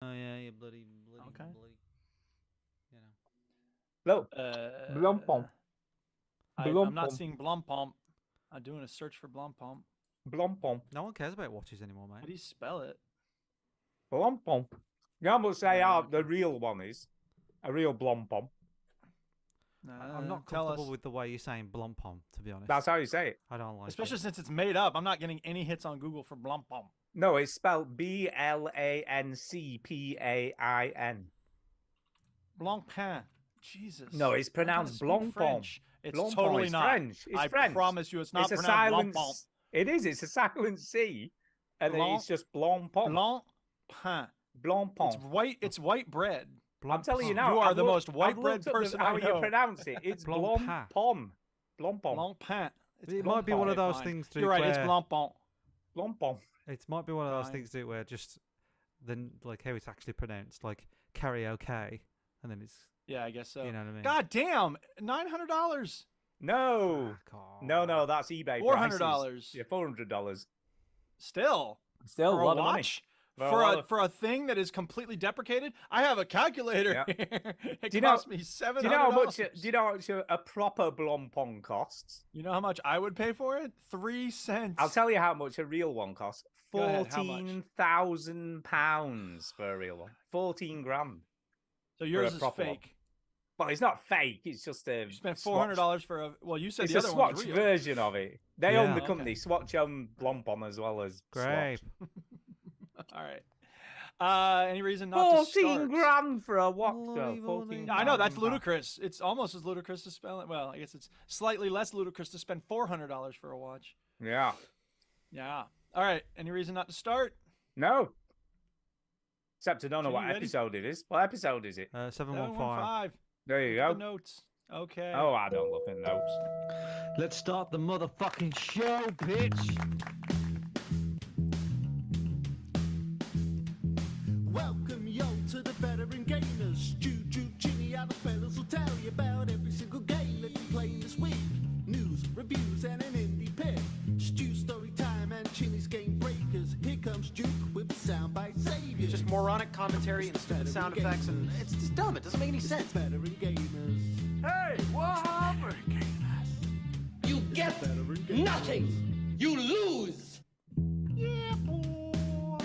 Oh yeah, bloody, Okay. bloody. You know. Hello. Uh, Blompom. I'm not Blompom. seeing Blompomp. I'm doing a search for Blompomp. Blompom. No one cares about watches anymore, How mate. do you spell it? Blompom. You know how much they are, okay. the real one is? A real Blompom. I'm not Tell comfortable us. with the way you're saying Blompom, to be honest. That's how you say it. I don't like Especially it. since it's made up. I'm not getting any hits on Google for Blompomp. No, it's spelled Blancpain. Blancpain. Jesus. No, it's I'm trying to pronounced speak Blancpain. French. It's Blancpain. totally It's not. French. It's I French. promise you, it's not It's a pronounced silent. Blancpain. It is. It's a silent C, and then it's just Blancpain. Blancpain. Blancpain. It's white. It's white bread. I'm telling you now. You are I've the looked- most white I've bread looked up person how I you know. pronounce it. It's Blancpain. Blancpain. Blancpain. Blancpain. It might be one of those fine. things. You're right. It's Blancpain. Blancpain. It might be one of those Fine. things where just then like how it's actually pronounced, like karaoke, and then it's Yeah, I guess so. you know what I mean. God damn! $900. No. Fuck off. No, that's eBay. $400. prices. Yeah, $400. Still. Still For a a lot of money. watch? For For a thing that is completely deprecated? I have a calculator Yeah. here. It Do you know- cost me $700. Do you know how much? Do you know how much a proper Blancpain costs? You know how much I would pay for it? 3 cents. I'll tell you how much a real one costs. Go ahead, how much? £14,000 for a real one. 14 grand. So yours a is proper one. fake. But it's not fake. It's just a. You spent Swatch. $400 for a. Well, you said It's the a other one was Swatch real. version of it. They Yeah. own the Okay. company. Swatch own Blancpain as well as Great. Swatch. All right. Any reason not to 14 start? grand for a watch, though. Bloody 14 Yeah, I know that's £1,000. ludicrous. It's almost as ludicrous to spend. Well, I guess it's slightly less ludicrous to spend $400 for a watch. Yeah. Yeah. All right. Any reason not to start? No. Except I don't know Okay, what you ready? episode it is. What episode is it? 715. 715. There you Look at go. the notes. Okay. Oh, I don't look at notes. Let's start the motherfucking show, bitch. Welcome yo to the veteran gamers. Juju, Ginny, other fellas will tell you about every single game that we played this week. News, reviews, and an indie pick. Stu story time and Chinny's game breakers. Here comes Duke with the soundbite savior. Just moronic commentary and stupid sound effects, and it's just dumb. It doesn't make any sense. Veteran gamers. Hey, what happened? You get nothing. You lose. Yeah, boy.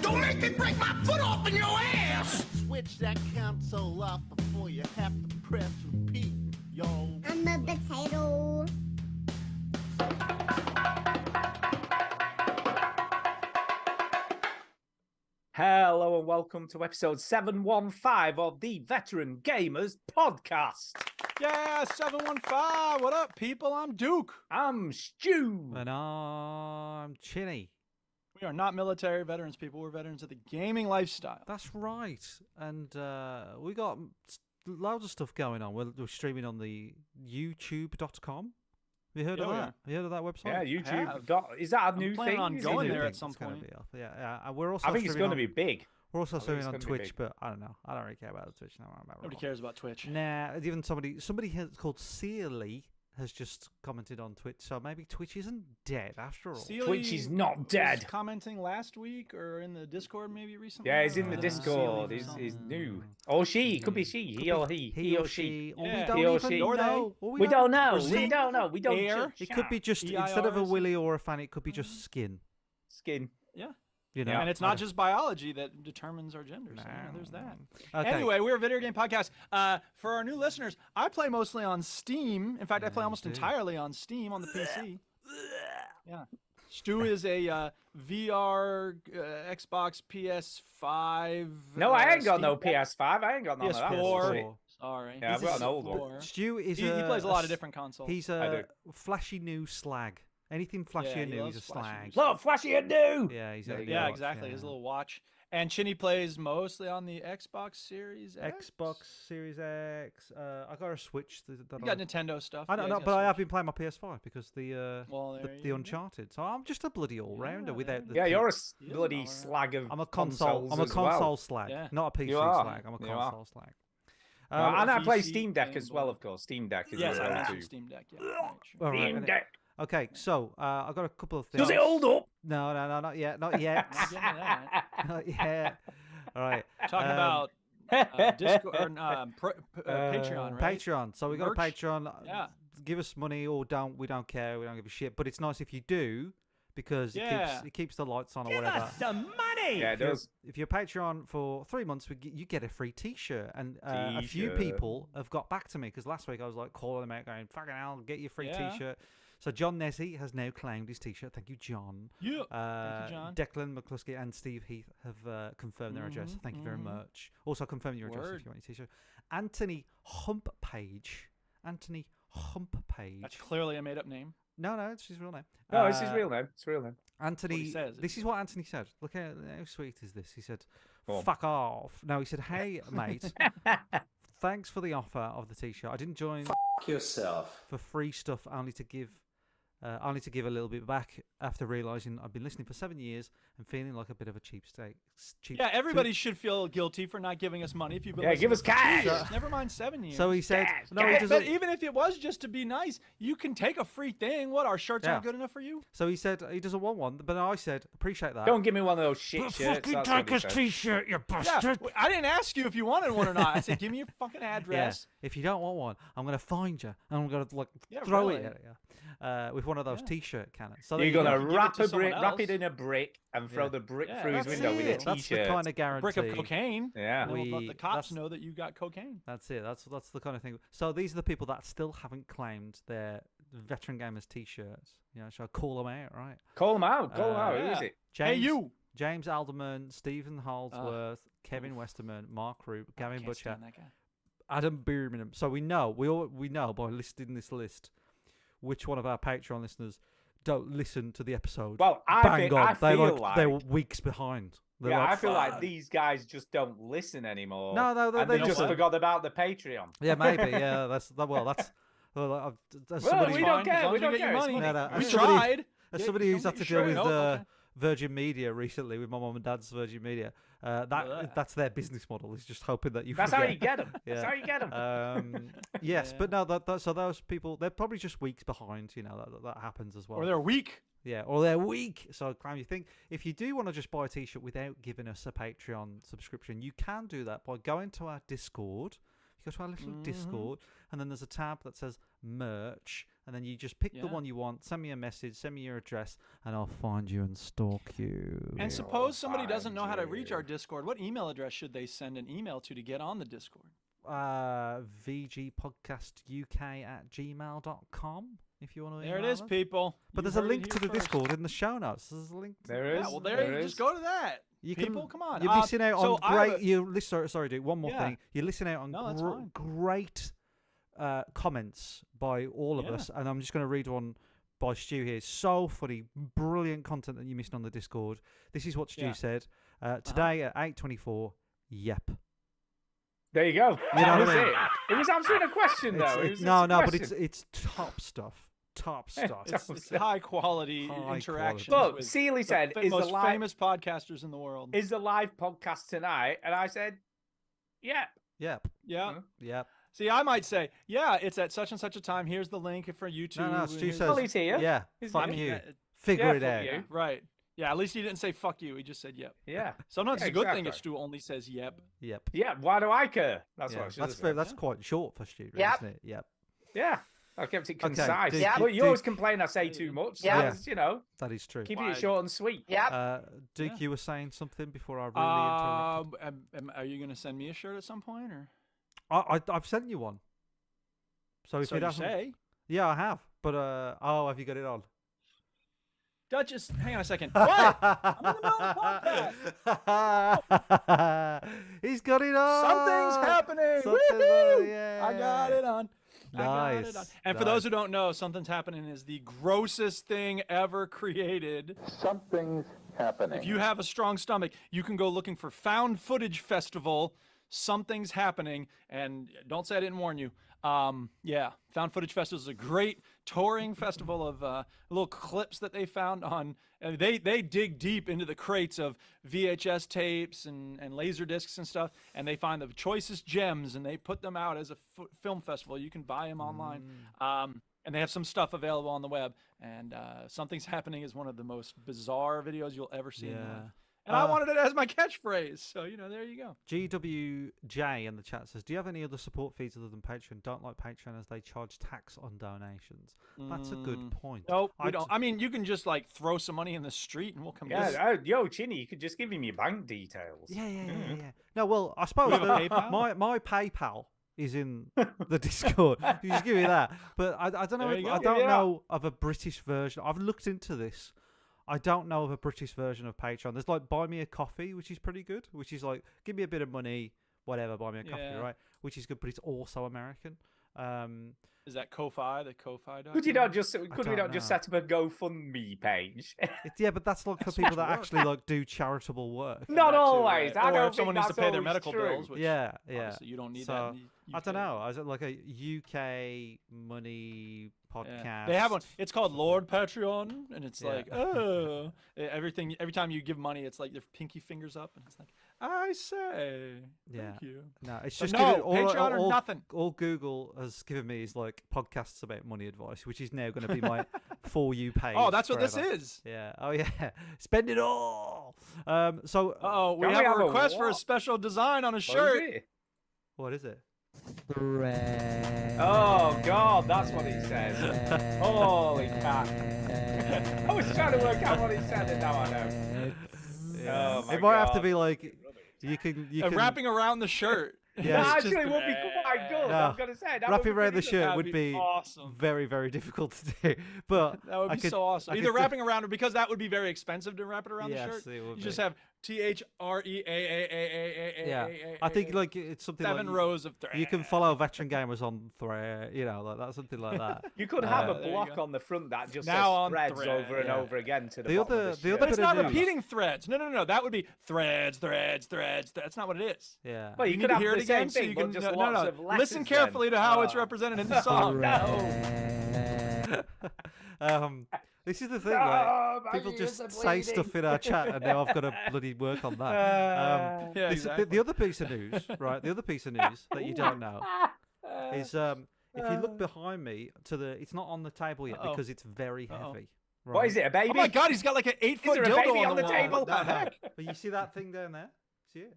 Don't make me break my foot off in your ass. Switch that console off before you have to press repeat, yo. I'm a potato. Hello and welcome to episode 715 of the Veteran Gamers Podcast. Yeah, 715. What up, people? I'm Duke. I'm Stu. And I'm Chinny. We are not military veterans, people. We're veterans of the gaming lifestyle. That's right. And we got loads of stuff going on. We're streaming on the youtube.com. Have you heard of Yeah, we that? are. Have you heard of that website? Yeah, YouTube. have. Is that a I'm new planning thing? on Is it going a new there thing? at some It's gonna point. be up. Yeah. And we're also I think it's streaming going to on- be big. We're also I think streaming it's on gonna be Twitch, big. but I don't know. I don't really care about the Twitch now. Nobody cares about Twitch. Nah, even somebody has called Sealy has just commented on Twitch, so maybe Twitch isn't dead after all. Sealy Twitch is not was dead. commenting last week or in the Discord maybe recently. Yeah, he's I in the don't know. Discord. Sealy He's, for he's something. new. Or she. Could be she. He or he. He or she. Or Yeah. we don't He or even she. Or they. know. Or We don't know. Or We she. don't know. We don't Air. judge. It could be just instead of a EIRs. willy or a fan, it could be just skin. Skin. Yeah. You know, Yeah. And it's not just biology that determines our gender. So there's that. Okay. Anyway, we're a video game podcast. For our new listeners, I play mostly on Steam. In fact, I play almost do. entirely on Steam on the PC. Yeah. Stu is a VR, Xbox, PS5. No, I ain't got Steam no Deck. PS5. I ain't got none of that. PS4. shit. Sorry. Yeah, I've He's got an old one. PS4. Stu is He plays a lot of different consoles. He's I a do. flashy new slag. Anything flashy Yeah, and he new, he's a loves flashy slag. new stuff. Look, flashy and new. Yeah, he's There a you Yeah, go. exactly. His yeah. little watch. And Chinny plays mostly on the Xbox Series X. Xbox Series X. I got a Switch. That You got Nintendo stuff. I don't Yeah, know, he's but got I have Switch. been playing my PS5 because the Well, there the you go. Uncharted. So I'm just a bloody all rounder Yeah, without the. Yeah, you're a He is an bloody all-rounder. slag of I'm a console. I'm a consoles as well. console slag, Yeah. not a PC You are. slag. I'm a You are. console slag. And I play PC Steam Deck game as well, boy. of course. Steam Deck is Yes, I there mentioned too. Steam Deck. Yeah, right, sure. all right, Steam and- Deck. Okay, so I've got a couple of things. Does it hold up? No, not yet, not yet, Not getting to that. not yet. All right. Talking about Discord, or, Patreon, right? Patreon. So we got a Merch? Patreon. Yeah. Give us money or don't. We don't care. We don't give a shit. But it's nice if you do because it keeps the lights on or whatever. some money. Yeah, it does. If you're Patreon for 3 months, you get a free T-shirt. And a few people have got back to me because last week I was like calling them out, going, "Fucking hell, get your free T-shirt." So John Nessie has now claimed his T-shirt. Thank you, John. Yeah. Thank you, John. Declan McCluskey and Steve Heath have confirmed their address. Thank you very much. Also, confirm your address if you want your T-shirt. Anthony Humppage. That's clearly a made-up name. No, it's his real name. No, it's his real name. It's real name. Anthony. says, this is what Anthony said. Look how sweet is this. He said, "Fuck off." No, he said, "Hey, mate, thanks for the offer of the T-shirt. I didn't join yourself for free stuff, only to give a little bit back after realizing I've been listening for 7 years and feeling like a bit of a cheapskate." Yeah, everybody should feel guilty for not giving us money if you've been give us cash. Never mind 7 years. So he said, but even if it was just to be nice, you can take a free thing. What, our shirts aren't good enough for you? So he said he doesn't want one, but I said, appreciate that. Don't give me one of those shit shirts. Fucking take his T-shirt, you bastard. Yeah, I didn't ask you if you wanted one or not. I said, give me your fucking address. Yeah. If you don't want one, I'm going to find you and I'm going to throw it at you with one of those T-shirt cannons. So you're going to wrap it in a brick and throw the brick through his window with a T-shirt. That's the kind of guarantee. A brick of cocaine. Yeah. The cops know that you got cocaine. That's it. That's the kind of thing. So these are the people that still haven't claimed their Veteran Gamers T-shirts. Shall I call them out, right? Call them out. Call them out. Who is it? James Alderman, Stephen Holdsworth, Kevin Westerman, Mark Roop, Gavin Butcher, Adam Birmingham. So we know by listing this list which one of our Patreon listeners don't listen to the episode. Well, I feel like they're weeks behind. I feel like these guys just don't listen anymore. No, they just forgot about the Patreon. Yeah, maybe. Yeah, that's. we don't care. We don't care. Money. We tried. As somebody who's had to deal with Virgin Media recently, with my mom and dad's Virgin Media, that's their business model. Is just hoping that you. That's forget. how you get them. That's how you get them. Yes, but no. So those people, they're probably just weeks behind. That happens as well. Or they're weak. Yeah, or they're weak. So, Clam, you think if you do want to just buy a T-shirt without giving us a Patreon subscription, you can do that by going to our Discord. You go to our little Discord, and then there's a tab that says merch, and then you just pick the one you want, send me a message, send me your address, and I'll find you and stalk you. And suppose somebody doesn't know how to reach our Discord. What email address should they send an email to get on the Discord? vgpodcastuk@gmail.com. If you want to there it is, people. But there's a link to the Discord in the show notes. There's a link. There is. Yeah, well, there you just go to that. People, come on. You're missing out on great. Sorry, dude. One more thing. You're listening out on great comments by all of us, and I'm just going to read one by Stu here. So funny, brilliant content that you missed on the Discord. This is what Stu said today at 8:24. Yep. There you go. You know what I mean? It was answering a question, though. But it's top stuff. Top stuff. It's high quality interaction. Look, Seeley said, "Is the most famous podcasters in the world is the live podcast tonight?" And I said, "Yep, yeah." See, I might say, "Yeah, it's at such and such a time. Here's the link for YouTube." No, Stu says, he's here. Yeah, fuck you. Figure it out. You. Right. Yeah, at least he didn't say "fuck you." He just said "yep." Yeah. Sometimes it's a good thing if Stu only says "yep." Yep. Yeah. Why do I care? That's what I should have said. That's quite short for Stu, isn't it? Yep. Yeah. I kept it concise. Okay, but you always complain I say too much. So that is true. Keeping it short and sweet. Yeah. Duke, you were saying something before I really interrupted. Are you going to send me a shirt at some point, or? I've sent you one. So if you say. Yeah, I have. But have you got it on? Duchess, hang on a second. What? I'm in the middle of the podcast. He's got it on. Something's happening. Woohoo! I got it on. Nice. And for those who don't know, Something's Happening is the grossest thing ever created. Something's happening. If you have a strong stomach, you can go looking for Found Footage Festival. Something's Happening. And don't say I didn't warn you. Found Footage Festival is a great touring festival of little clips that they found on. They dig deep into the crates of VHS tapes and laser discs and stuff, and they find the choicest gems, and they put them out as a film festival. You can buy them online, and they have some stuff available on the web. And Something's Happening is one of the most bizarre videos you'll ever see in your life. And I wanted it as my catchphrase. So, there you go. GWJ in the chat says, do you have any other support feeds other than Patreon? Don't like Patreon as they charge tax on donations. That's a good point. Nope, we don't. I mean, you can just throw some money in the street and we'll come get it. Yeah, yo, Chinny, you could just give him your bank details. Yeah. No, well, I suppose have a PayPal? my PayPal is in the Discord. You just give me that. But I don't know. There you I go. don't know of a British version. I've looked into this. I don't know of a British version of Patreon. There's Buy Me a Coffee, which is pretty good. Which is give me a bit of money, whatever, buy me a coffee, right? Which is good, but it's also American. Is that Ko-Fi? The Ko-Fi? Could we not just set up a GoFundMe page? Yeah, but that's for people that actually do charitable work. Not That too, always. right? I Or don't if someone think needs to that's pay their always medical true. bills, which Yeah. obviously you don't need So, that. In the I don't UK. know. Is it like a UK money podcast? Yeah. They have one. It's called Lord Patreon, and it's every time you give money, it's your pinky fingers up, and it's I say, thank you. No, it's But just no, giving, Patreon or nothing. All Google has given me is podcasts about money advice, which is now going to be my For You page. Oh, that's what this forever. is. Yeah. Oh, yeah. Spend it all. So. We Can have we a have a request for a what? special design on a What is shirt. it? What is it? Oh, God, that's what he says. Holy cat. I was trying to work out what he said, and now I know. Yeah. Oh, my It might have to God. be you can Wrapping around the shirt. Yeah. That It's just- actually would be quite good. No. I'm going to say. That wrapping would be around the really good. shirt That'd would be be awesome. very, very difficult to do. But That would I be could- so awesome. I Either could- wrapping around, because that would be very expensive to wrap it around Yes, the shirt. it would You just be. have THREAAAAAAAA. Yeah, I think it's something 7 like rows of thread. you can follow veteran gamers on Thread, that's something like that. You could have a there you block go. on the front that just Now on says threads thread, over and yeah. over again to the, The bottom other- of the the other But shirt. it's bit not of news. repeating threads. No. That would be threads. That's not what it is. Yeah. Well, you You could need to have hear the it again same so thing, you but can just no. lots of letters Listen then. carefully to how it's Oh. represented in the song. This is the thing, No, right? my People ears just are say stuff in our chat, and now I've got to bloody work on that. Yeah, The other piece of news, right? The other piece of news that you don't know is if you look behind me it's not on the table yet because it's very heavy. Right? What is it, a baby? Oh my God, he's got like an 8-foot there a dildo baby on the wall. table? What the heck? But you see that thing down there? See it?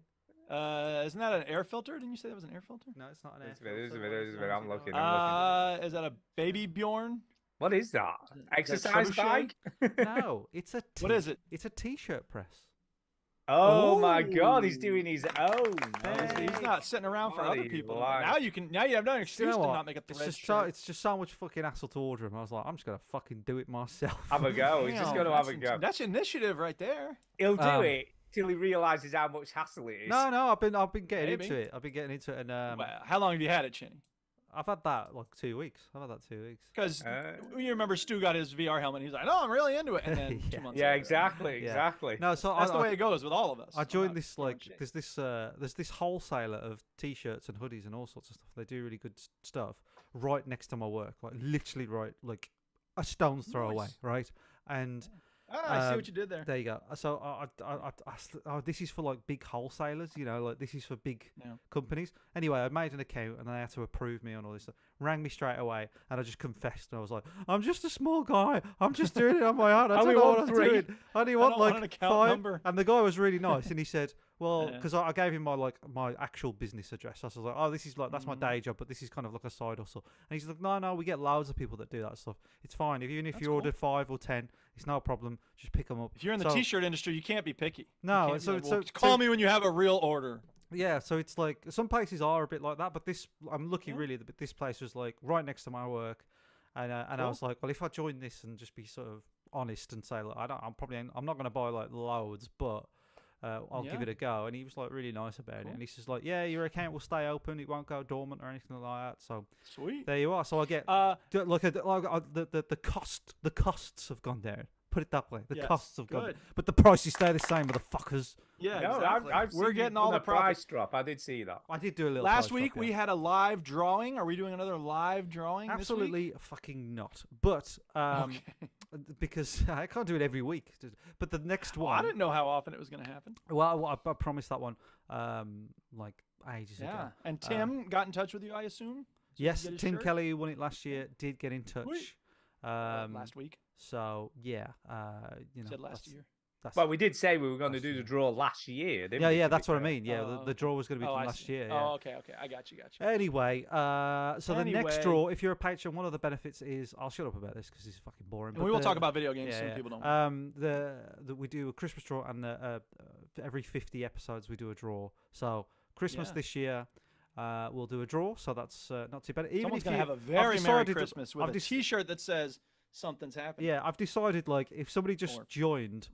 Isn't that an air filter? Didn't you say that was an air filter? No, it's not an air. There's a bit, filter. there's a bit, I'm looking. Is that a baby Bjorn? What is that? Exercise trebuchet? bag? No, it's a. What is it? It's a t-shirt press. Oh my God, he's doing his own. He's not sitting around for other Bloody people. life. Now you have no You excuse know to what? not make a thread It's just so much fucking hassle to order them. I was like, I'm just gonna fucking do it myself. Have a go. He's just going to have a go. That's initiative right there. He'll do Um, it till he realizes how much hassle it is. No, I've been getting Maybe. into it. I've been getting into it, and Well, how long have you had it, Chinny? I've had that 2 weeks. Because you remember Stu got his VR helmet. And he's like, "No, I'm really into it." And then 2 months. Yeah, later, exactly, Yeah. exactly. No, so That's I, the way it goes with all of us. I I'm joined not this throwing shade. there's this wholesaler of t-shirts and hoodies and all sorts of stuff. They do really good stuff right next to my work, literally right a stone's throw away, Nice. right? And I see what you did there. there you go. So this is for big wholesalers, this is for big Yeah. companies. Anyway, I made an account and they had to approve me on all this stuff. Rang me straight away and I just confessed and I was like, I'm just a small guy. I'm just doing it on my own. I Only don't know want what I'm 3. doing. I only want don't want an account 5. number. And the guy was really nice and he said, well, Yeah. because I gave him my actual business address. I was like, oh, this is that's my Mm-hmm. day job, but this is kind of like a side hustle. And he's like, no, we get loads of people that do that stuff. It's fine. Even if That's you cool. ordered 5 or 10, it's no problem. Just pick them up. If you're in the So- t-shirt industry, you can't be picky. You No, can't be so- like, so- well, call so- me when you have a real order. Yeah, so it's some places are a bit like that, but I'm lucky really that this place was right next to my work, and I Cool. was like, well, if I join this and just be sort of honest and say, look, I'm not going to buy loads, but I'll give Yeah. it a go. And he was really nice about it, and he says yeah, your account will stay open, it won't go dormant or anything like that. So Sweet. there you are. So I get the costs have gone down. Put it that way. The Yes, costs have gone, good. but the prices stay the same, motherfuckers. Yeah, No, exactly. I've We're seen getting you all on the the price profits. drop. I did see that. I did do a little. Last price week drop, we yeah. had a live drawing. Are we doing another live drawing this week? Absolutely fucking not. But Okay. because I can't do it every week. But the next Well, one, I didn't know how often it was going to happen. well, I promised that one ages Yeah. ago. And Tim got in touch with you, I assume? So you Yes, can get his Tim shirt? Kelly, who won it last year, did get in touch. Sweet. Um, Last week. So yeah, Said last that's- year. That's Well, we did say we were going to do the draw last year, didn't we? yeah, to be that's what I fair? mean. Yeah, the draw was going to be Oh, from I last see. year. Yeah. Oh, okay. I got you. Anyway, so the next Anyway. draw, if you're a patron, one of the benefits is I'll shut up about this because it's fucking boring. And but we will the- talk about video games soon. People don't. we do a Christmas draw, and every 50 episodes we do a draw. So Christmas Yeah. this year, we'll do a draw. So that's not too bad. Even Someone's if gonna you- have a I've very Merry decided- Christmas with I've a dec- T-shirt that says something's happening. Yeah, I've decided like if somebody just Or- joined,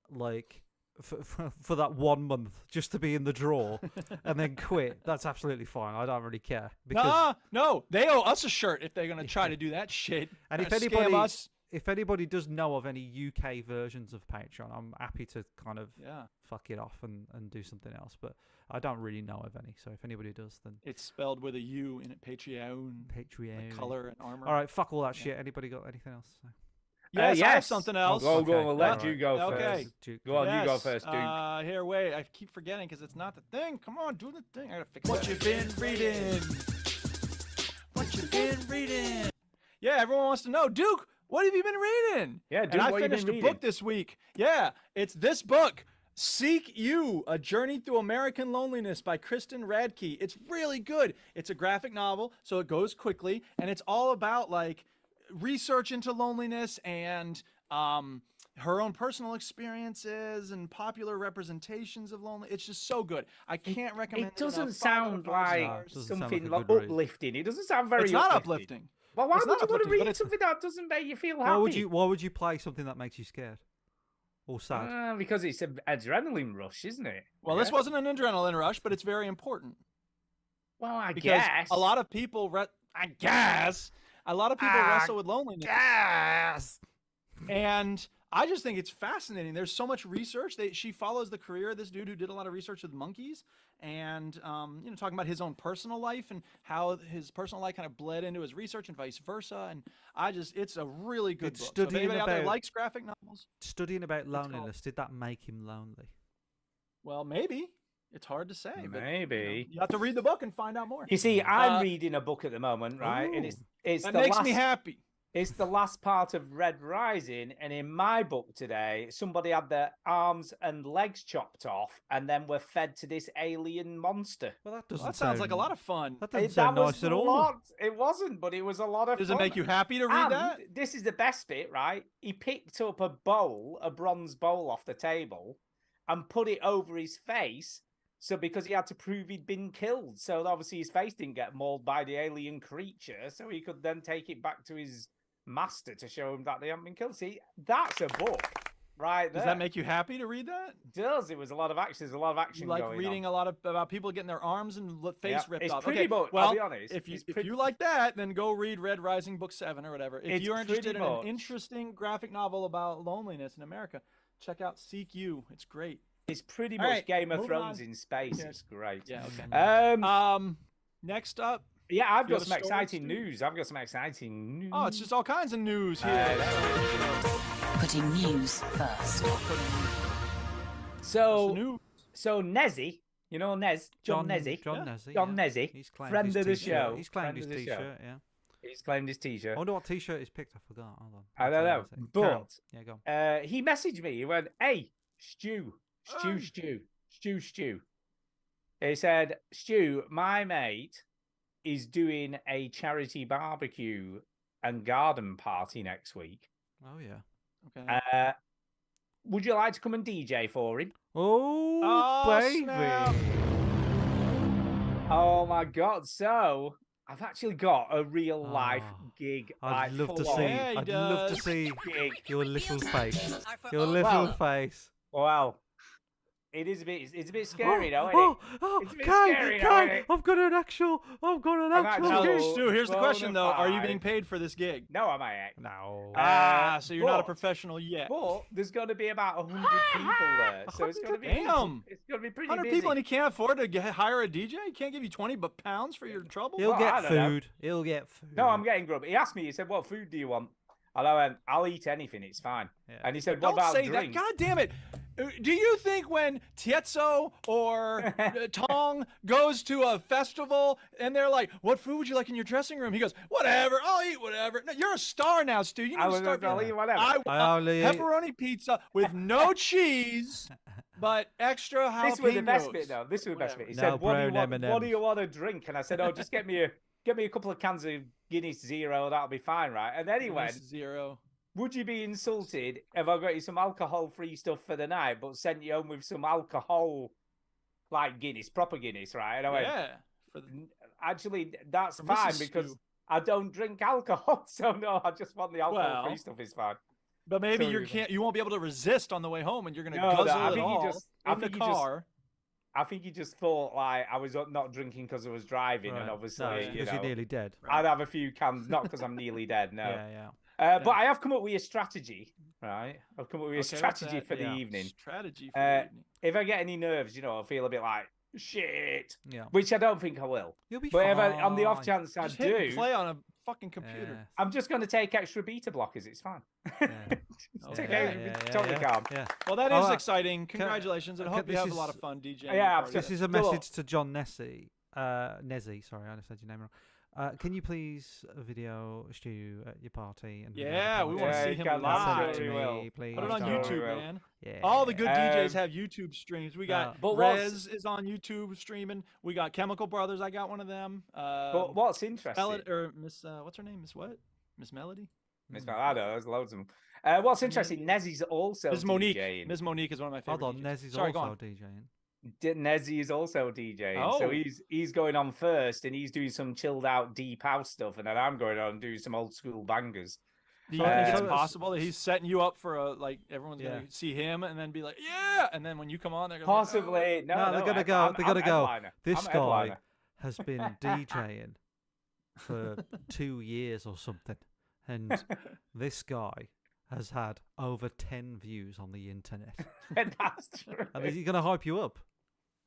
like for that 1 month just to be in the draw and then quit, that's absolutely fine. I don't really care because No, they owe us a shirt if they're gonna try to do that shit. and if Scam anybody us. if anybody does know of any UK versions of Patreon, I'm happy to kind of Yeah, fuck it off and do something else. But I don't really know of any. So if anybody does, then it's spelled with a U in it. Patreon. Patreon. Like color and armor. All right, fuck all that shit. Anybody got anything else? to say? Yes, I have yes. something else. Go, Okay, we'll let alright. you go Okay. first. Duke. Go on, you go Yes, first, Duke. Here, wait. I keep forgetting because it's not the thing. Come on, do the thing. I gotta fix what you've been reading. What you've been reading. Yeah, everyone wants to know, Duke. What have you been reading? Yeah, And Duke, I what you been finished a reading? book this week. Yeah, it's this book. Seek You, A Journey Through American Loneliness by Kristen Radke. It's really good. It's a graphic novel, so it goes quickly, and it's all about like research into loneliness and her own personal experiences and popular representations of loneliness. It's just so good. I can't recommend It doesn't enough. 5 out of sound 5 like stars. doesn't sound something like a like good read. uplifting. It doesn't sound very It's not uplifting. uplifting. Well, why It's would not you want to uplifting, but read it's- something that doesn't make you feel happy? Why would you play something that makes you scared or sad? Because it's an adrenaline rush, isn't it? Well, this wasn't an adrenaline rush, but it's very important. Well, I Because guess. a lot of people, I guess, a lot of people wrestle with loneliness. Yes. And I just think it's fascinating. There's so much research. She follows the career of this dude who did a lot of research with monkeys, and talking about his own personal life and how his personal life kind of bled into his research and vice versa. And it's a really good Did book. So if studying anybody out there about- likes graphic novels, Studying about called- loneliness, did that make him lonely? well, maybe. It's hard to say. But, Maybe. you have to read the book and find out more. You see, I'm reading a book at the moment, right? And Ooh. it's That the makes last, me happy. It's the last part of Red Rising, and in my book today, somebody had their arms and legs chopped off, and then were fed to this alien monster. Well, that doesn't. That sounds like a lot of fun. That doesn't That sound was nice at a all. lot. It wasn't, but it was a lot of Does fun. it make you happy to read And that? this is the best bit, right? He picked up a bowl, a bronze bowl off the table, and put it over his face. So because he had to prove he'd been killed, so obviously his face didn't get mauled by the alien creature, so he could then take it back to his master to show him that they hadn't been killed. See, that's a book, right there. Does that make you happy to read that? It does. It was a lot of action. There's a lot of action You like going reading on. a lot about people getting their arms and face Yeah, ripped it's off. pretty Okay, much- well, I'll be honest, if you it's if pretty- you like that, then go read Red Rising Book 7 or whatever. If It's you're interested pretty in much- an interesting graphic novel about loneliness in America, check out Seek You. It's great. It's pretty All much right, Game of moving Thrones on. in space. Yeah. It's great. Yeah. Okay. Next up. Yeah, I've You got have some a story, exciting Stu? news. I've got some exciting news. Oh, it's just all kinds of news here. Putting news first. So, news? so Nezzy, you know Nez, John Nezzy, John Nezzy. John yeah. Nezzy, He's claimed friend his of the t-shirt. show. He's claimed friend his of the show. t-shirt. Yeah. He's claimed his t-shirt. I wonder what t-shirt he's picked. I forgot. Hold on. I don't know, Carry on. but Yeah, go on. he messaged me. He went, "Hey, Stu. He said, Stu, my mate is doing a charity barbecue and garden party next week. Oh yeah. Okay. Would you like to come and DJ for him?" Oh, Oh, baby. snap. Oh my god! So I've actually got a real life Oh, gig. I'd like, love to full see. on Yeah, he I'd love to does. see gig. your little face. Your little Well, face. Well, it is a bit. It's a bit scary, though. Isn't Oh, it? oh, It's a bit Kay, scary now, isn't Kay, it? I've got an actual I'm actual actually- gig. Now, Stu, here's the question though: Are you Bonafide. being paid for this gig? No, am I? No. So you're not a but- professional yet. But there's going to be about 100 people there, so it's going to be. Damn. It's going to be pretty 100 busy. people and he can't afford to hire a DJ? He can't give you 20 pounds for your trouble? He'll Well, I get don't know. food. He'll get food. No, I'm getting grub. He asked me. He said, "What food do you want?" And I went, "I'll eat anything. It's fine." Yeah. And he said, "What Don't about say drink?" that. God damn it. Do you think when Tietzo or Tong goes to a festival and they're like, "What food would you like in your dressing room?" He goes, "Whatever, I'll eat whatever." No, you're a star now, Stu. You need to start I'll being eat like, whatever. I I want only eat- pepperoni pizza with no cheese, but extra jalapenos. This was the best bit, though. This was the best bit. He No said, what do brown you want to drink? And I said, oh, just get me a couple of cans of Guinness Zero. That'll be fine, right? And then he went, Zero. would you be insulted if I got you some alcohol-free stuff for the night, but sent you home with some alcohol, like Guinness, proper Guinness, right? And I went, Yeah. For the, actually, that's for fine Mrs. because Stu. I don't drink alcohol. So, no, I just want the alcohol-free Well, stuff is fine. But maybe So you won't be able to resist on the way home, and you're gonna No, no, guzzle I it think he all just- I in the think he just- car. I think he just thought, like, I was not drinking because I was driving, and Right. obviously, No, you because know, you're nearly dead. I'd have a few cans, not because I'm nearly dead, no. Yeah, yeah. But I have come up with a strategy, right? I've come up with a Okay, what's strategy that? for the Yeah. evening. Strategy for Uh, the evening. If I get any nerves, I'll feel a bit like, shit, Yeah. which I don't think I will. You'll be But fine. if on the off chance I Just hit and do, play on a fucking computer. Yeah. I'm just going to take extra beta blockers. It's fine. Yeah. Take Okay. it, Yeah, totally yeah, calm. yeah. Well, that Oh, is exciting. Congratulations, and I okay, hope you this have a is- lot of fun DJing. Yeah, your party. absolutely. This is a Cool. message to John Nessie. Nezzy, sorry, I said your name wrong. Can you please video Stu at your party? And video Yeah, the we podcast? want to Yeah, see you him can live. sure we will. Please. Put it on Sure we YouTube, will. man. Yeah. All the good DJs Um, have YouTube streams. We got But what's- Rez is on YouTube streaming. We got Chemical Brothers. I got one of them. But what's interesting, Or Miss what's her name? Miss what? Miss Melody. Miss I don't know, there's loads of them. What's interesting, Nezzy's also Miss Monique. DJing. Miss Monique is one of my favorite. Hold on, DJs. Nezzy's Sorry, go also on. DJing. Nezzy is also DJing, so Oh. he's going on first, and he's doing some chilled out deep house stuff, and then I'm going on and doing some old school bangers. Do you think it's so- possible that he's setting you up for a like everyone's Yeah. gonna see him and then be like, yeah, and then when you come on, they're gonna Possibly, Be no, they're no, gonna I'm- go. I'm- They're I'm gonna go. headliner. This I'm a guy headliner. has been DJing for 2 years or something, and this guy has had over 10 views on the internet. That's true. And is he gonna hype you up?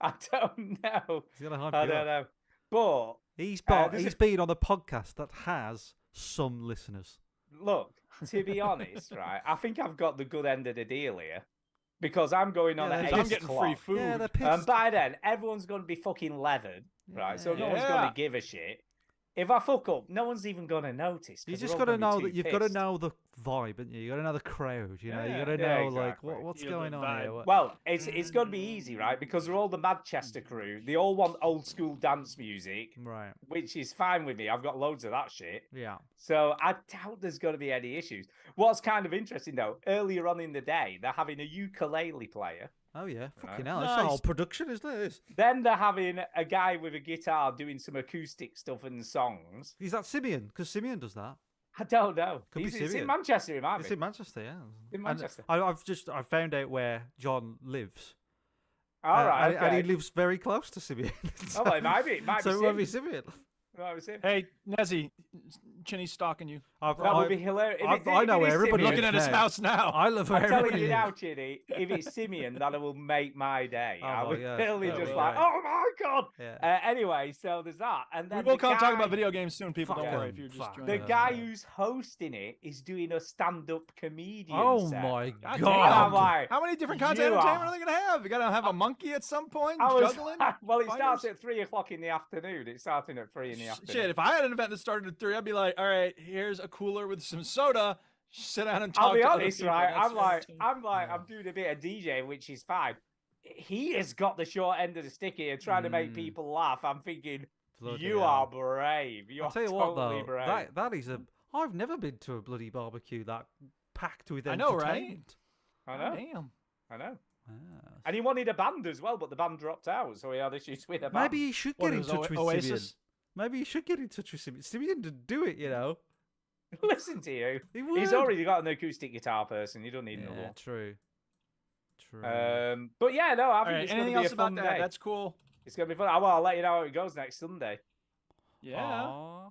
I don't know. He's gonna hype I you don't up. know. But He's this he's is- been on a podcast that has some listeners. look, to be honest, right, I think I've got the good end of the deal here because I'm going on Yeah, at they're 8 I'm getting free o'clock. food. Yeah, they're And pissed. by then, everyone's going to be fucking leathered, right? So no one's going Yeah. to give a shit. If I fuck up, no one's even going to notice. You 'cause just they're all got to gonna be know too that you've got to pissed. know the vibe, haven't you? You got to know the crowd. You know, you Yeah. got to Yeah, know like exactly. what's Feel the going on here. vibe. What- Well, it's going to be easy, right? Because they're all the Manchester crew. They all want old school dance music, right? which is fine with me. I've got loads of that shit. Yeah. So I doubt there's going to be any issues. What's kind of interesting, though, earlier on in the day, they're having a ukulele player. Oh yeah, fucking Right. hell! It's a Nice. whole production, isn't it? This? Then they're having a guy with a guitar doing some acoustic stuff and songs. Is that Simeon? Because Simeon does that. I don't know. Could be It's in Syrian. Manchester, it might It's be. in Manchester, yeah. In And Manchester. I found out where John lives. All right, and he okay. lives very close to Simeon. Oh, well, it might be. It might so be it might be Sim. Simeon. It might be Sim. Hey, Nezzy, Chinny's stalking you. I've, That would I've- be hilarious. If I know where everybody Simeon, Looking at his now. house now. I love where I'm telling everybody you now, lives. Chinny, if it's Simeon, that will make my day. Oh, I well, would yeah. really Yeah, just well, like, right. oh my god. Yeah. Anyway, so there's that, and then We will the come talk about guy- video games soon, people. Fuck Don't worry them, if you're just fuck joining. The Yeah. guy who's hosting it is doing a stand-up comedian. Oh set. my God god! damn. And I'm like, How many different kinds You of entertainment are- are they gonna have? You gotta have a monkey at some point, I was, juggling. well, it starts fighters? at 3 o'clock in the afternoon. It's starting at 3 in the afternoon. Shit, if I had an event that started at 3, I'd be like, all right, here's a cooler with some soda. Sit down and talk. I'll be to other honest, people. right? That's I'm like, Yeah. I'm doing a bit of DJ, which is fine. He has got the short end of the stick here, trying to make Mm. people laugh. I'm thinking, Bloody you hell. are brave. You I'll are tell you what, totally though, brave. that is a. I've never been to a bloody barbecue that packed with I know, right? entertainment. I know, Damn. I know. Ah. And he wanted a band as well, but the band dropped out, so he had issues with a band. Maybe you should What, get it in was touch with Oasis? Simeon. Maybe you should get in touch with Simeon. Simeon didn't do it, you know. Listen to you. He would. He's already got an acoustic guitar person. You don't need another Yeah, one. true. True. But yeah, no, I All think right, it's going to anything be a else about fun that? day. That's cool. It's going to be fun. Well, I'll let you know how it goes next Sunday. Yeah. Aw.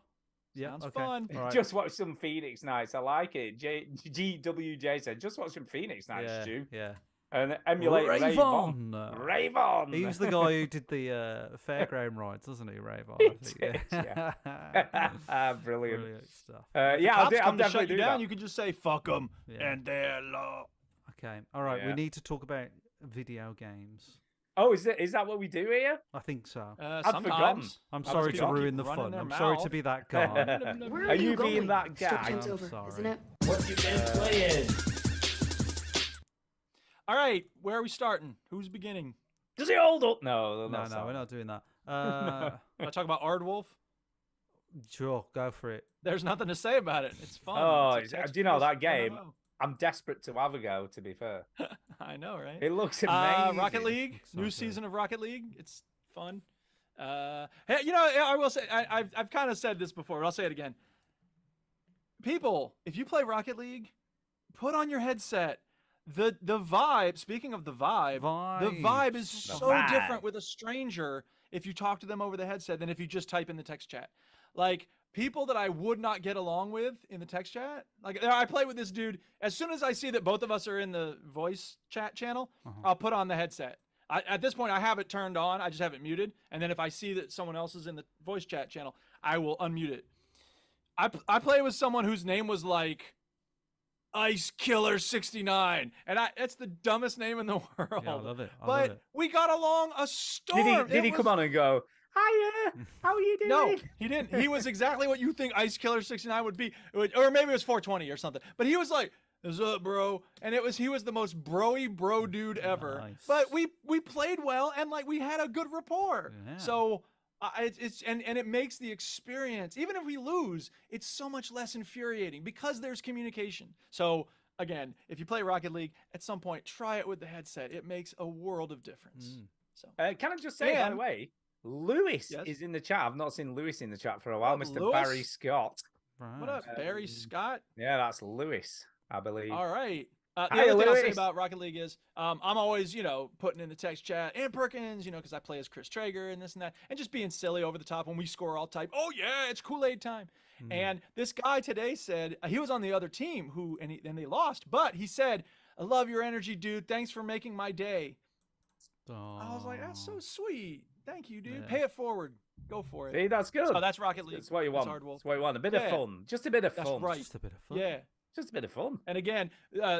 Yeah. Sounds okay. fun. All right. Just watch some Phoenix Nights. I like it. GWJ said, just watch some Phoenix Nights, yeah. Stu. Yeah. And emulate Rave On. Ravon. Rave On. He was the guy who did the fairground rides, doesn't he, Ravon? He I think, did, Brilliant. Brilliant stuff. Yeah, I'll, Cops I'll come to definitely shut you do down. that. You could just say "fuck them" Yeah. and their law. Okay. All right. We Yeah. need to talk about video games. Oh, is that what we do here? I think so. I'd Sometimes. forgotten. I'm I sorry was to keep ruin the running fun. their I'm sorry to mouth. be that guy. Are you being that guy? Instruction's I'm over, sorry. isn't it? What you been playing? All right, where are we starting? Who's beginning? Does it hold up? No, No, not so. we're not doing that. Want to talk about Ardwolf? Sure, go for it. There's nothing to say about it. It's fun. Oh, It's a do you know that text-based game? I'm desperate to have a go. To be fair, MMO. I know, right? it looks amazing. Rocket League, Looks so new good. season of Rocket League. It's fun. Hey, I will say I've kind of said this before, but I'll say it again. People, if you play Rocket League, put on your headset. The vibe. Speaking of the vibe, the vibe is Vibes. so vibe. different with a stranger if you talk to them over the headset than if you just type in the text chat. Like people that I would not get along with in the text chat. Like I play with this dude. As soon as I see that both of us are in the voice chat channel, I'll put on the headset. At this point, I have it turned on. I just have it muted. And then if I see that someone else is in the voice chat channel, I will unmute it. I play with someone whose name was like Ice Killer 69, and it's the dumbest name in the world. Yeah, I love it. I but love it. we got along a storm. Did he come on and go? Hiya, how are you doing? No, he didn't. He was exactly what you think Ice Killer 69 would be, or maybe it was 420 or something. But he was like, "What's up, bro?" And he was the most broy bro dude ever. Nice. But we played well, and like we had a good rapport. Yeah. So. It makes the experience, even if we lose, it's so much less infuriating because there's communication. So again, if you play Rocket League, at some point try it with the headset. It makes a world of difference. So Can I just say, by the And- way, Lewis Yes? is in the chat. I've not seen Lewis in the chat for a while. Up, Mr. Lewis? Barry Scott. Right. what up, Barry Scott? Yeah, that's Lewis, I believe. All right. The Hi, other thing I'll say Lewis. about Rocket League is I'm always, putting in the text chat and Perkins, because I play as Chris Traeger and this and that, and just being silly over the top. When we score, I'll type, "Oh yeah, it's Kool-Aid time." And this guy today said he was on the other team and they lost, but he said, "I love your energy, dude. Thanks for making my day." I was like, "That's so sweet. Thank you, dude. Yeah. Pay it forward. Go for it." See, that's good. So that's Rocket League. That's what you want. Hardwolf. That's what you want. A bit of Yeah. fun. Just a bit of That's fun. right. Just a bit of fun. Yeah. Just a bit of fun. And again,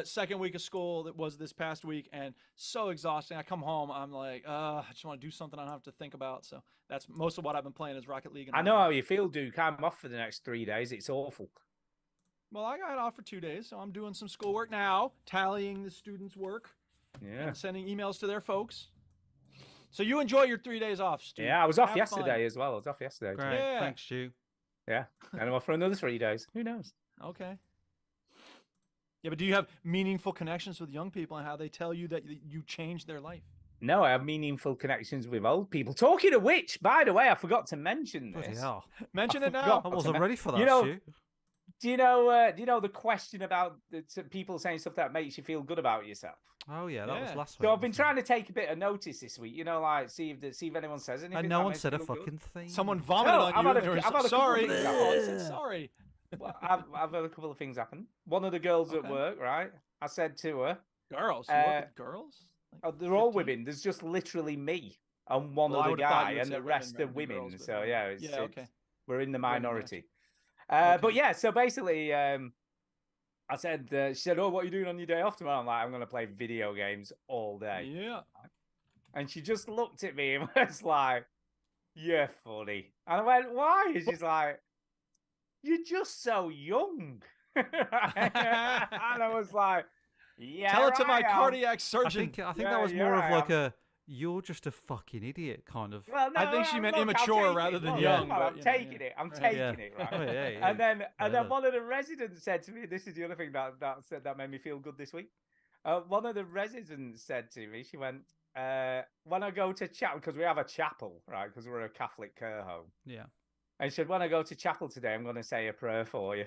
second week of school that was this past week, and so exhausting. I come home, I'm like, I just want to do something I don't have to think about. So that's most of what I've been playing is Rocket League. And I know how you feel, Duke. I'm off for the next 3 days. It's awful. Well, I got off for 2 days, so I'm doing some schoolwork now, tallying the students' work Yeah. and sending emails to their folks. So you enjoy your 3 days off, Stu. Yeah, I was off Have yesterday fun. as well. I was off yesterday. too. Great. Yeah. Thanks, Stu. Yeah. And I'm off for another 3 days. Who knows? Okay. Yeah, but do you have meaningful connections with young people and how they tell you that you changed their life? No, I have meaningful connections with old people. Talking of which, by the way, I forgot to mention Bloody this. hell. Mention it now. forgot. I wasn't ready for that, You know, Stu. Do you know the question about people saying stuff that makes you feel good about yourself? Oh, yeah, that was Yeah. last week. So I've been wasn't trying to take a bit of notice this week. Like see if anyone says it? anything. And no that one makes said you a feel good. fucking thing. Someone vomited No, on I've you. had And a- they were I've had a couple of sorry. things happen. Oh, I said sorry. Well, I've had a couple of things happen. One of the girls at Okay. work, right? I said to her, Girls. You work with girls? Like oh, they're all 15? women. There's just literally me and one Well, I other would've thought guy, you would and say the women rest rather are than women. girls, but So yeah, it's, okay. we're in the Women, minority. Okay. But yeah, so basically, I said, she said, "Oh, what are you doing on your day off tomorrow?" I'm like, "I'm going to play video games all day." Yeah. And she just looked at me and was like, "You're funny." And I went, "Why?" And she's like, "You're just so young." And I was like, "Yeah." Tell it to my I am." cardiac I surgeon. think Yeah, that was yeah, more of I like a "you're just a fucking idiot" kind of. Well, no, I think she no, meant look, I'll immature take rather it. than Look, young, come on, but, I'm you know, taking yeah. it. I'm Right. taking Yeah. it, right? Oh, yeah, yeah. And then Yeah. one of the residents said to me, "This is the other thing that made me feel good this week." One of the residents said to me, she went, "When I go to chapel, because we have a chapel, right? Because we're a Catholic care home." Yeah. And she said, "When I go to chapel today, I'm going to say a prayer for you."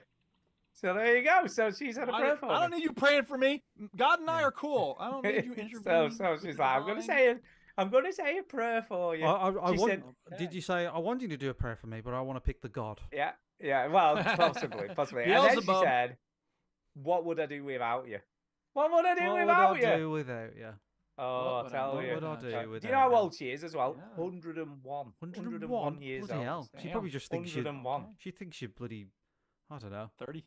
So there you go. So she said a prayer for I don't me. need you praying for me. God and I are cool. I don't need you intervening. so with she's the like, "I'm going to divine." say a prayer for you." I She want. said- Did you say I want you to do a prayer for me, but I want to pick the God? Yeah, well, possibly. And then she Beelzebub. said, "What would I do without you? What would I do What would without I you?" do without you? Oh, I'll would I tell do you. What would I without do you? without Do you know how you? old she is as well? Yeah. 101. 101 years Bloody old. hell. She Damn. probably just thinks you. 101. She thinks you bloody. I don't know. 30.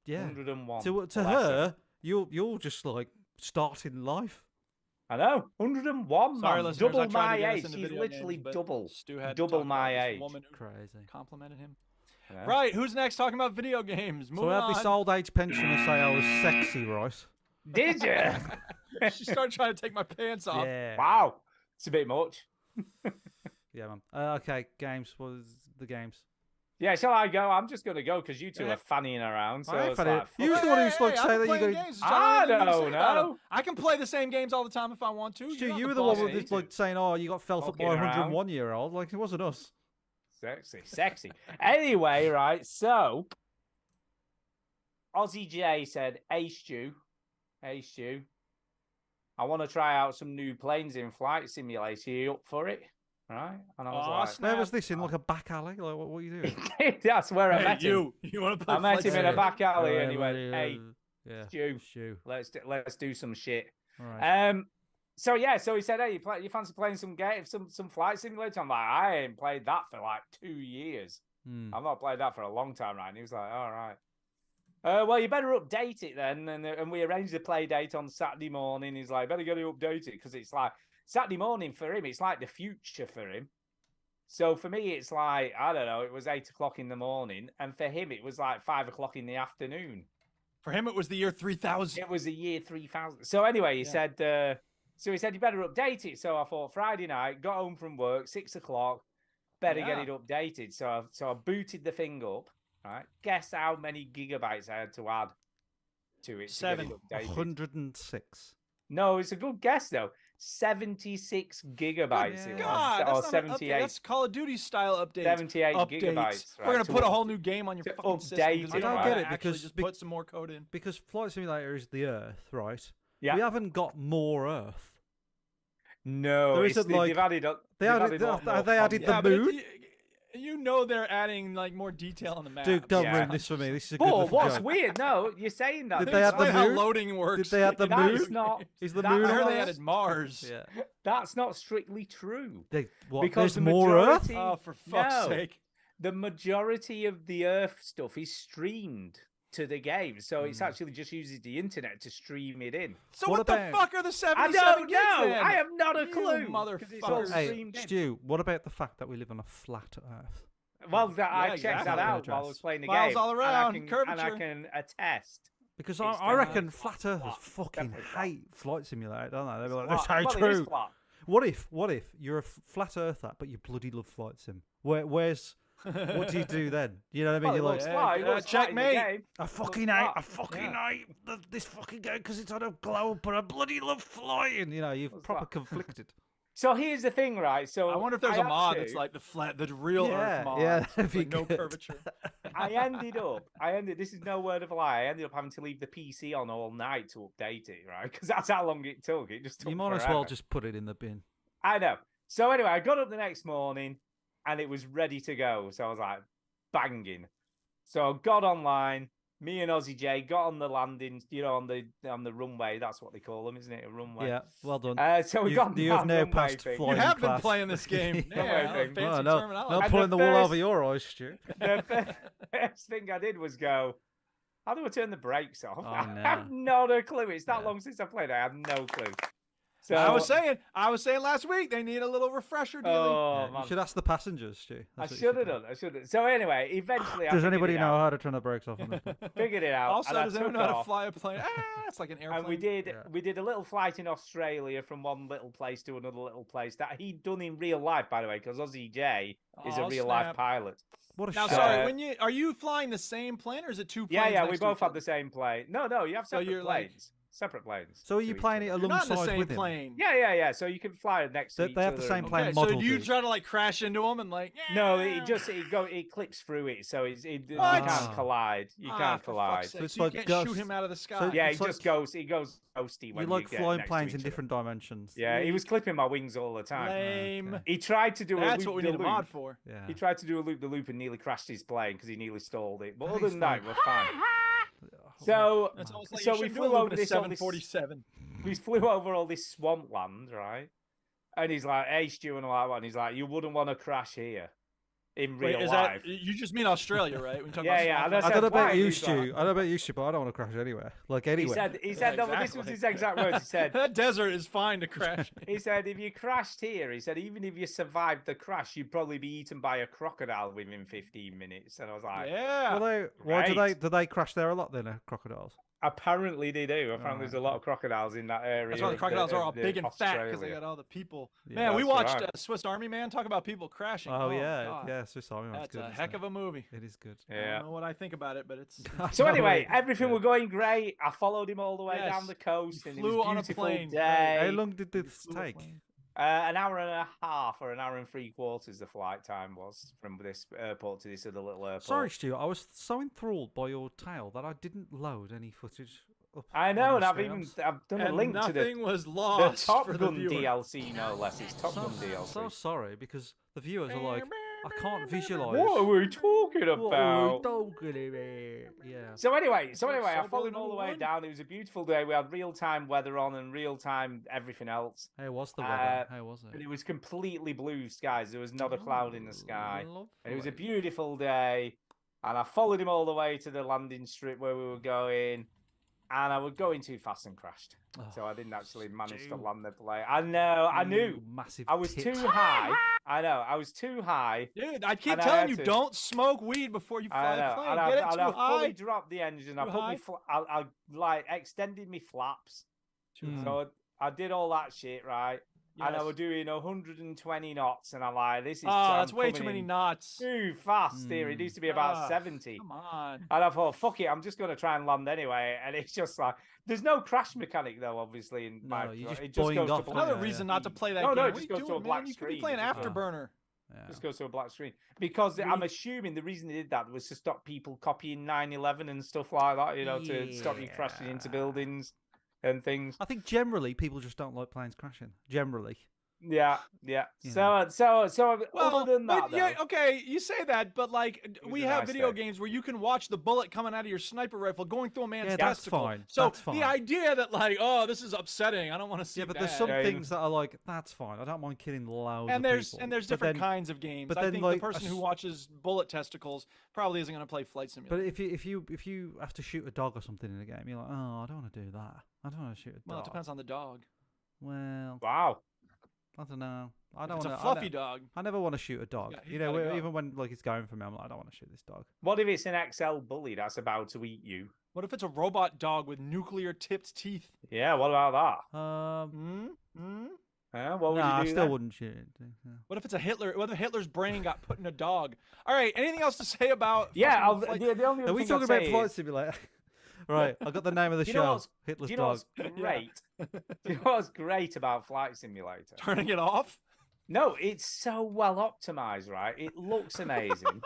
Yeah. 101. To Bless her. her, you're just like starting life. I know, 101, Sorry, man. listeners, I Double tried to my get us age. into She's video literally games, but double. Stu had to Double talk my about this age. woman who Crazy. complimented him. I know. Right, who's next talking about video games? So Moving I had on. this old age pensioner say I was sexy, right? Did you? She started trying to take my pants off. Yeah. Wow. It's a bit much. Yeah, man. Okay, games. What is the games? Yeah, shall I go? I'm just going to go because you two Yeah. are fannying around. So I ain't it's fanning. like, You was the one who's like I've say been that you playing go. games. I John, don't say about 'em. know. I can play the same games all the time if I want to. Stu, not you the were the one boss with of this, me. like saying, "Oh, you got felt up by a Fucking around. 101-year-old." Like it wasn't us. Sexy. Anyway, right. So, Aussie J said, hey, Stu, I want to try out some new planes in Flight Simulator. You up for it? Right? And I was Aw, like, Where snap. was this in? Like a back alley? Like what are you doing? that's where I Hey, met him. you want to play I met Flight him in a Simulator? back alley Yeah, and he went, yeah, hey, yeah. Stu, Stu. let's do some shit. All right. So he said, hey, you fancy playing some Flight Simulator? I'm like, I ain't played that for like 2 years. Hmm. I've not played that for a long time, right? And he was like, all right. Well, you better update it then. And we arranged the play date on Saturday morning. He's like, better go to update it because it's like Saturday morning for him. It's like the future for him. So for me, it's like, I don't know, it was 8 o'clock in the morning. And for him, it was like 5 o'clock in the afternoon. For him, it was the year 3000. It was the year 3000. So anyway, he said, you better update it. So I thought Friday night, got home from work, 6 o'clock, better get Yeah. it updated. So I booted the thing up. Right? Guess how many gigabytes I had to add to it? 7. To get it updated? 106. No, it's a good guess though. 76 gigabytes. It was, God, or that's not an update. 78. That's Call of Duty style updates. 78 updates. gigabytes. We're gonna right, put a to- whole new game on your to fucking system. update because it, you don't right? wanna I get it, actually because- just put some more code in. Because Flight Simulator is the Earth, right? Yeah. We haven't got more Earth. No, There it's- isn't, like- they've added. They added. a lot more They added content. the but moon. you know they're adding like more detail on the map. Dude, don't Yeah. ruin this for me. This is a good But little what's joke. weird? No, you're saying that. Did but they add the Explain how moon? loading works. Did they add the That is moon? not. Is the that- moon I heard on they Earth? added Mars. Yeah. That's not strictly true. What? Because There's the more Earth. majority- Oh, for fuck's No. sake! The majority of the Earth stuff is streamed to the game, so it's actually just uses the internet to stream it in. So What what, the about- fuck are the I 77 don't gigs know. then? I have not a You clue. 'cause it's all motherfuckers. Hey, streamed in. Stu, what about the fact that we live on a flat Earth? Well, I Yeah, checked exactly. that out Address. while I was playing the Miles game. all around, and curvature. I can attest. Because It's I reckon definitely flat Earthers flat. fucking Definitely flat. hate Flight Simulator, don't they? They'll be like, Flat. that's how Well, it is true. flat. What if you're a flat Earther, but you bloody love Flight Sim? Where's what do you do then? You know what I mean? Well, it You're like, looks flat. It looks flat in the checkmate. game. I fucking looks hate, flat. this fucking game because it's on a globe, but I bloody love flying. You know, you're Looks proper flat. conflicted. So here's the thing, right? So I wonder if there's I a mod had that's to- like the real Yeah, Earth mod. yeah, with, that'd be like, no good. curvature. I ended. This is no word of a lie. I ended up having to leave the PC on all night to update it, right? Because that's how long it took. It just took You might as well forever. just put it in the bin. I know. So anyway, I got up the next morning and it was ready to go. So I was like, banging. So I got online. Me and Aussie J got on the landing, on the runway. That's what they call them, isn't it? A runway. Yeah, well done. So we You've- got on you have that now runway passed thing. flying You have been class. playing this game. Yeah. Yeah, thing. fancy Well, no, terminology. not And pulling the the wool first- over your eyes, Stu. The first thing I did was go, how do I turn the brakes off? Oh, I no. have not a clue. It's that Yeah. long since I played it. I have no clue. So I was saying last week they need a little refresher. Dealy. oh, Yeah, man. you should ask the passengers, Stu. I That's what you should have do. done. I should have. So anyway, eventually, I Does figured anybody it know out. how to turn the brakes off on this? Figured it out. Also, and I does anyone took know how to off. fly a plane? It's like an airplane. And we did Yeah. we did a little flight in Australia from one little place to another little place that he'd done in real life, by the way, because Aussie J is a Oh, real life snap. pilot. What a Now, shit. sorry, are you flying the same plane or is it two planes? Yeah, we next to both each have other? the same plane. No, you have So separate you're like- planes. Separate planes. So are you to each playing it other. You're not in the alongside same with him? plane. Yeah. So you can fly next to They each have other. the same and- plane Okay, model, so do you dude. try to like crash into them and like? No, yeah. it clips through it, so you What? can't collide. You can't for collide. fuck's sake. So it's So you like can't Ghost. shoot him out of the sky. So- Yeah, It's he like- just goes. He goes ghosty You when like get flying next to planes each in other. different dimensions. Yeah, he was clipping my wings all the time. Lame. Okay. He tried to do a That's loop what we the need a loop. mod for. Yeah. He tried to do a loop the loop and nearly crashed his plane because he nearly stalled it. But That other is than that, fine. we're fine. So, That's almost like so you we should do flew a loop over in a this all this 747. we flew over all this swampland, right? And he's like, "Hey, Stu," and all that one. He's like, "You wouldn't want to crash here. in real Wait, life. you just mean Australia, right? When you talk Yeah, about yeah, small that's I crash? don't know why about you, he's Stu. like- I don't know about you, Stu, but I don't want to crash anywhere. Like He anywhere. said, no, but this was his exact words. He said, that desert is fine to crash. he said, if you crashed here, he said, even if you survived the crash, you'd probably be eaten by a crocodile within 15 minutes. And I was like, Yeah. Why do Great. they crash there a lot then? Crocodiles. apparently they do. Apparently there's a lot of crocodiles in that area. That's why the of crocodiles are all of big and fat because they Australia. got all the people. Yeah, Man, we that's watched right. Swiss Army Man. Talk about people crashing. Oh, yeah, God. yeah. Swiss Army Man's That's good. a isn't heck it? of a movie. It is good. I Yeah. don't know what I think about it, but it's. So No, anyway, yeah. everything were going great. I followed him all the way Yes. down the coast, You and it flew was on a beautiful plane. day. How long did this flew a take? plane. An hour and a half or an hour and 3/4 the flight time was from this airport to this other little airport. Sorry, Stu. I was so enthralled by your tale that I didn't load any footage. Up I on know, the and I've streams. done a And link to nothing was the lost Top for the Gun viewer. DLC, no less. It's Top Gun So DLC. sorry because the viewers are like, I can't visualize. What are we talking What are we about? talking about? Yeah. So anyway, I Sober followed him all the way number one. down. It was a beautiful day. We had real-time weather on and real-time everything else. How was the weather? How was But it? it was completely blue skies. There was not a cloud in the sky. And it was a Lovely. beautiful day. And I followed him all the way to the landing strip where we were going. And I was going too fast and crashed. So I didn't actually manage to Stu. land the plane. I know, I knew. You Massive. I was tit. too high. I know, I was too high. Dude, I keep And I telling had you, to- don't smoke weed before you I fly know. a plane. And Get it I too high. fully dropped the engine. I Too put high? I like extended my flaps. Mm. So I did all that shit, right? And I Yes. was doing 120 knots, and I'm like, this is Oh, I'm that's way too coming many in knots. too fast here. It needs to be about Ah, 70. Come on. And I thought, fuck it, I'm just going to try and land anyway. And it's just like, there's no crash mechanic though, obviously. In No, my, you just it just boing goes off, to don't black. Another Yeah, reason yeah. not to play that No, game. no, it What just are you goes to a doing, black man? You could be screen. playing It just goes- Afterburner. Yeah. Just goes to a black screen because I'm We- assuming the reason they did that was to stop people copying 9/11 and stuff like that. You know, to stop you crashing into Yeah. buildings and things. I think generally people just don't like planes crashing. Generally. Yeah, yeah. You So, know. other than that, but yeah, though, okay, you say that, but like was we a have nice video day. games where you can watch the bullet coming out of your sniper rifle going through a man's Yeah, that's testicle. fine. So That's fine. the idea that like, oh, this is upsetting. I don't want to see Yeah, but that. there's some Yeah, things that are like, that's fine. I don't mind killing loads and of there's people. and there's But different then- kinds of games. but I then, think like, the a person who s- watches bullet testicles probably isn't going to play Flight Simulator. But if you have to shoot a dog or something in a game, you're like, oh, I don't want to do that. I don't want to shoot a dog. Well, it depends on the dog. Well, wow. I don't know. I If don't it's want a fluffy dog. I never want to shoot a dog. got- he's You know, gotta go. even when like it's going for me, I'm like, I don't want to shoot this dog. What if it's an XL bully that's about to eat you? What if it's a robot dog with nuclear tipped teeth? Yeah, what about that? What would Nah, I you do still then? wouldn't shoot it. Yeah. What if it's a Hitler? What if Hitler's brain got put in a dog? All right. Anything else to say about? Yeah, fucking Flight- the only Are other we thing talking I'd about say Flight is- Simulator? Right, I got the name of the Do you know show. what's- Hitler's Do you know dog. what's great? Do you know what's great about Flight Simulator? Turning it off. No, it's so well optimized, right? It looks amazing.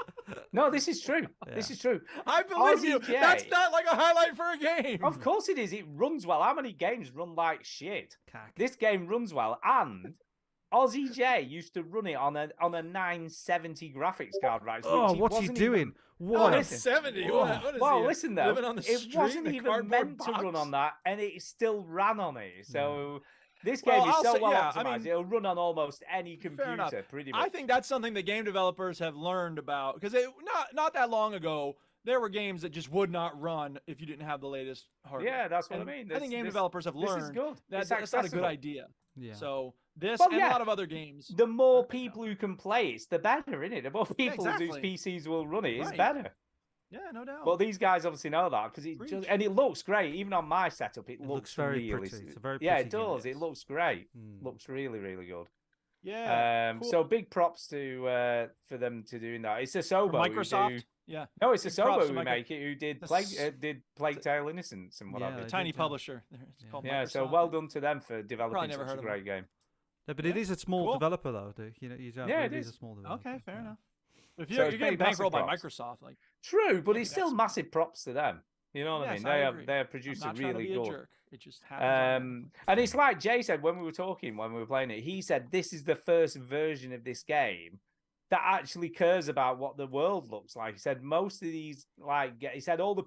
No, this is true. This Yeah. is true. I believe you. RZJ. That's not like a highlight for a game. Of course it is. It runs well. How many games run like shit? Cack. This game runs well, and Aussie J used to run it on a 970 graphics card, right? Oh, which it what's he wasn't doing? even- What? Oh, listen. 70. Whoa. What is Well, he, listen though, living on the it street wasn't in a even cardboard meant to run box? on that, and it still ran on it. So this Well, game is I'll so say- well yeah, optimized; I mean, it'll run on almost any Fair computer, enough. pretty much. I think that's something that game developers have learned about because not that long ago there were games that just would not run if you didn't have the latest hardware. Yeah, that's what And I mean. I think game This- developers have this is learned good. that It's that's not a good accessible. idea. Yeah. So this Well, and yeah. a lot of other games. The more people who can play it, the better, isn't it? The more people exactly. whose PCs will run it, it's Right. better. Yeah, no doubt. Well, these guys obviously know that because it Preach. just and it looks great. Even on my setup, it looks very really pretty. It's a very yeah, pretty it does. game. It looks great. Mm. Looks really, really good. yeah. Cool. So big props to for them to doing that. It's a For Sobo. Microsoft. Who do, Yeah. no, it's a big props Sobo to who Micro- make it. Who did That's- Plague Tale Innocence and what Yeah, have you. they Tiny did, yeah. publisher. It's Yeah. called Yeah, so Microsoft. well done to them for developing never such heard a of great game. Yeah, but it is a small Cool. developer though, dude. You know, you don't. Yeah, it it is a is. small developer. Okay, fair yeah. enough. If So you're, it's you're getting big, massive bankrolled by props. Microsoft, like True, but Maybe it's still that's- massive props to them. You know what I yes, mean? I They agree. they I'm produced not it trying to really be a good. jerk. It just happens. And it's like Jay said when we were talking, when we were playing it, he said this is the first version of this game that actually cares about what the world looks like. He said most of these, like, he said all the